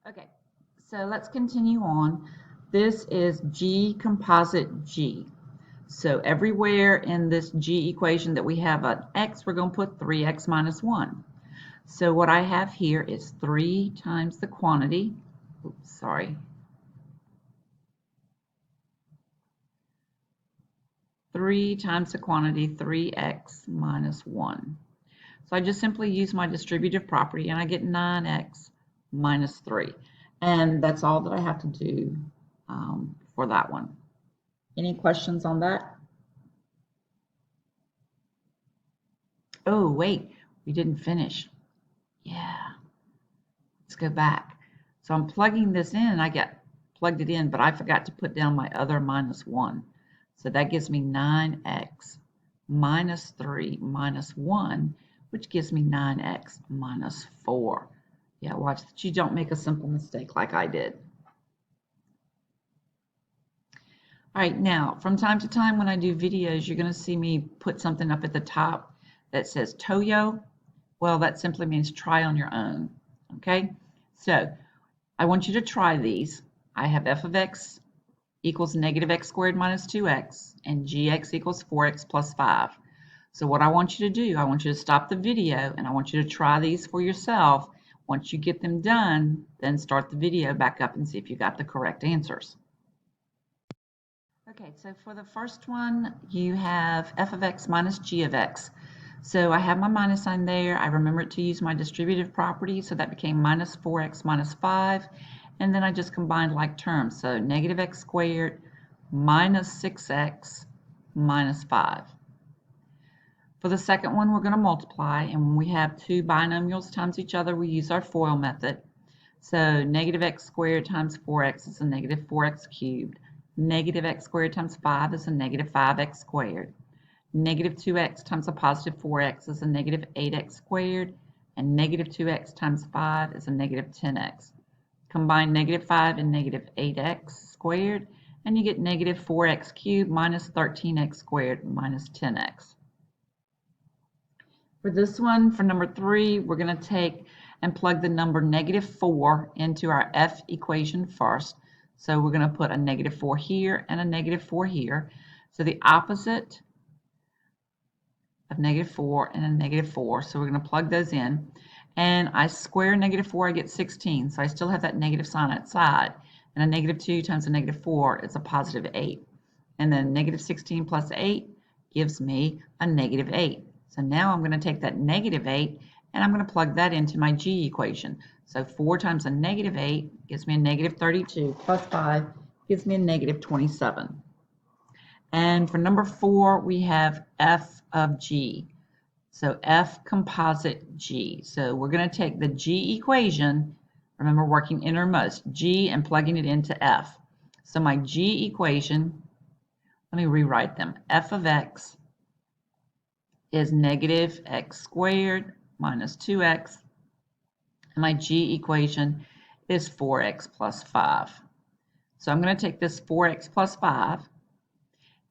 Okay, so let's continue on. This is G composite G. So everywhere in this G equation that we have an x, we're going to put 3x minus 1. So what I have here is 3 times the quantity. Oops, sorry. 3 times the quantity, 3x minus 1. So I just simply use my distributive property and I get 9x minus 3. And that's all that I have to do for that one. Any questions on that? Oh, wait, we didn't finish. Yeah, let's go back. So I'm plugging this in and I plugged it in, but I forgot to put down my other minus 1. So that gives me 9x minus 3 minus 1, which gives me 9x minus 4. Yeah, watch that you don't make a simple mistake like I did. All right, now, from time to time when I do videos, you're going to see me put something up at the top that says Toyo. Well, that simply means try on your own, okay? So I want you to try these. I have f of x equals negative x squared minus 2x, and gx equals 4x plus 5. So what I want you to do, I want you to stop the video, and I want you to try these for yourself. Once you get them done, then start the video back up and see if you got the correct answers. Okay, so for the first one, you have f of x minus g of x. So I have my minus sign there. I remembered to use my distributive property, so that became minus 4x minus 5. And then I just combined like terms. So negative x squared minus 6x minus 5. For the second one, we're going to multiply. And when we have two binomials times each other, we use our FOIL method. So negative x squared times 4x is a negative 4x cubed. Negative x squared times 5 is a negative 5x squared. Negative 2x times a positive 4x is a negative 8x squared. And negative 2x times 5 is a negative 10x. Combine negative 5 and negative 8x squared, and you get negative 4x cubed minus 13x squared minus 10x. For this one, for number 3, we're going to take and plug the number negative 4 into our f equation first. So we're going to put a negative 4 here and a negative 4 here. So the opposite of negative 4 and a negative 4. So we're going to plug those in. And I square negative 4, I get 16. So I still have that negative sign outside. And a negative 2 times a negative 4 is a positive 8. And then negative 16 plus 8 gives me a negative 8. So now I'm going to take that negative 8 and I'm going to plug that into my g equation. So 4 times a negative 8 gives me a negative 32 plus 5 gives me a negative 27. And for number 4, we have f of g. So f composite g. So we're going to take the g equation, remember working innermost, g, and plugging it into f. So my g equation, let me rewrite them. F of x is negative x squared minus 2x. And my g equation is 4x plus 5. So I'm going to take this 4x plus 5,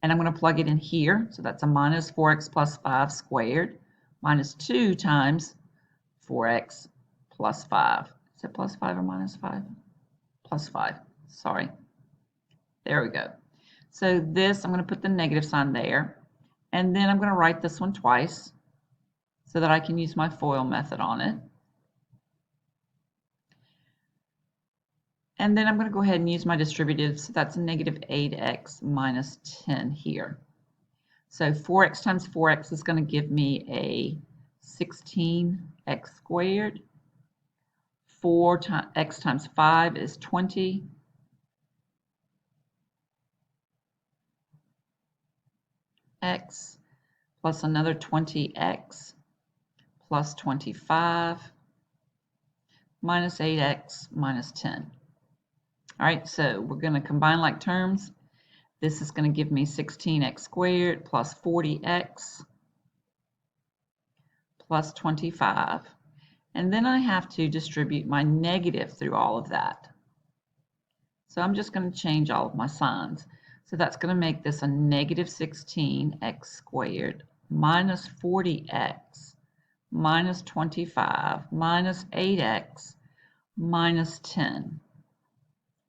and I'm going to plug it in here. So that's a minus 4x plus 5 squared minus 2 times 4x plus 5. Is it plus 5 or minus 5? Plus 5. Sorry. There we go. So this, I'm going to put the negative sign there. And then I'm going to write this one twice so that I can use my FOIL method on it. And then I'm going to go ahead and use my distributive. So that's a negative 8x minus 10 here. So 4x times 4x is going to give me a 16x squared. 4x times 5 is 20. X plus another 20x plus 25 minus 8x minus 10. All right, so we're going to combine like terms. This is going to give me 16x squared plus 40x plus 25. And then I have to distribute my negative through all of that. So I'm just going to change all of my signs. So that's going to make this a negative 16x squared minus 40x minus 25 minus 8x minus 10.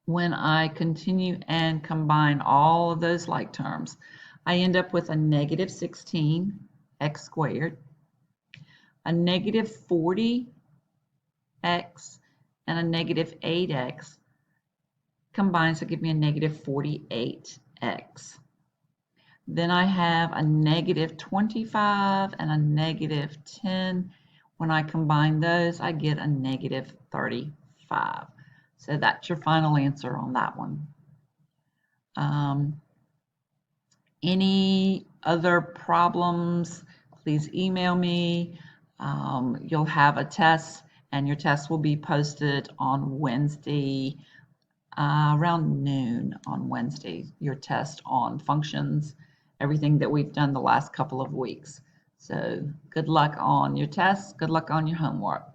When I continue and combine all of those like terms, I end up with a negative 16 x squared, a negative 40 x, and a negative 8x combines to give me a negative 48x. Then I have a negative 25 and a negative 10. When I combine those, I get a negative 35. So that's your final answer on that one. Any other problems, please email me. You'll have a test, and your test will be posted on Wednesday, around noon on Wednesday, your test on functions, everything that we've done the last couple of weeks. So good luck on your tests, good luck on your homework.